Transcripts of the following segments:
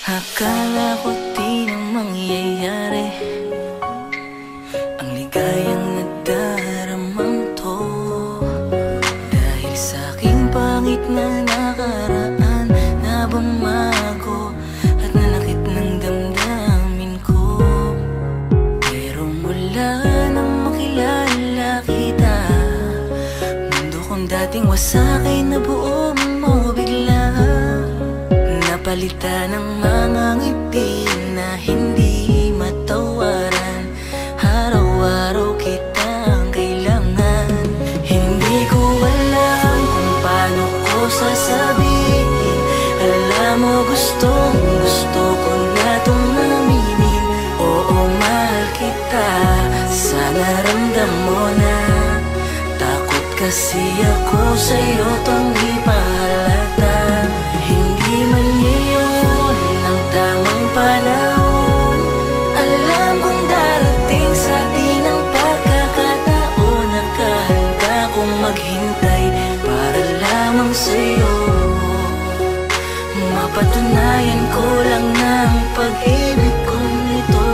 Akala ko di na mangyayari ang ligayang nadaramang to, dahil sa aking pangit na nakaraan na bumago at nanakit ng damdamin ko. Pero mula nang makilala kita, mundo kong dating wasak ay nabuo mo bigla. Napalitan ng mga ngiti na hindi matawaran. Araw-araw kitang kailangan. Hindi ko alam kung paano ko sasabihin. Alam mo gusto ko na itong aminin. Oo, mahal kita, sana ramdam mo na. Takot kasi ako sa'yo tong ipahalata. Hindi man ngayon ang tamang panahon. Alam kong darating sa atin ang pagkakataon. Nakahanda kong maghintay para lamang sa'yo. Mapatunayan ko lang na ang pag-ibig kong ito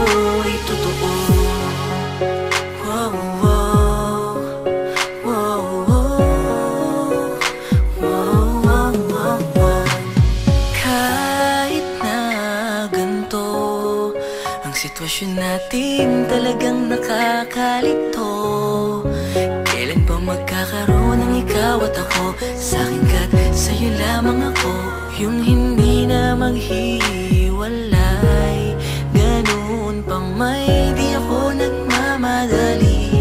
ay totoo. Wow, wow, wow, wow, wow, wow. Kahit na ganito ang sitwasyon natin, talagang nakakalito. Kailan ba magkakaroon ng ikaw at ako? Sa'kin ka't sa'yo lamang ako. Yung hindi na maghiwalay, ganoon pa may di ako nagmamadali.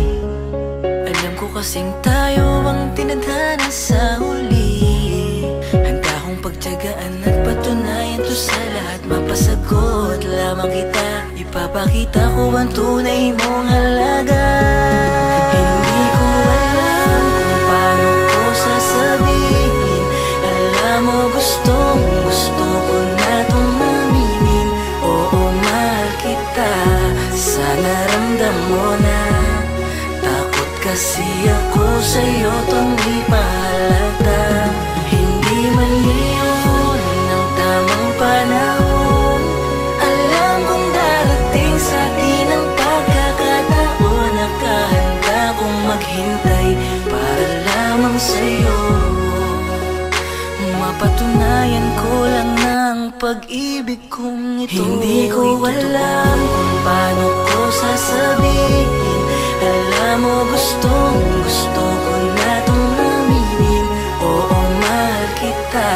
Alam ko kasing tayo ang tinadhana sa huli. Handa kong pagtiyagaan at patunayan to sa lahat. Mapasagot lamang kita, ipapakita ko ang tunay mong halaga. Hindi ko alam kung paano ko sasabihin. Alam mo gusto ko na itong aminin. Oo, mahal kita, sana ramdam mo na. Takot kasi ako sa'yo tong ipahalata. Hindi man ngayon ang tamang panahon. Alam kong darating sa atin ang pagkakataon. Nakahanda kong maghintay para lamang sa'yo. Mapatunayan ko lang na ang pag-ibig kong ito. Hindi ko alam kung paano ko sasabihin. Alam mo gusto ko na itong aminin. Oo, mahal kita,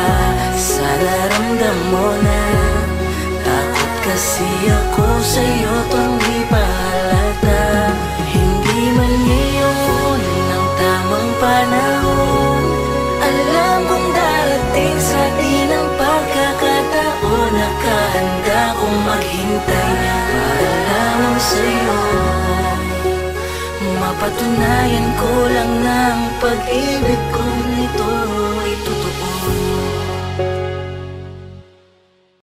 sana ramdam mo na. Takot kasi ako sa'yo tong ipahalata. Hindi man ngayon ang tamang panahon. Alam kong darating sa atin ang pagkakataon. Nakahanda kong maghintay para lamang sa'yo. Mapatunayan ko lang na ang pag-ibig kong ito ay totoo.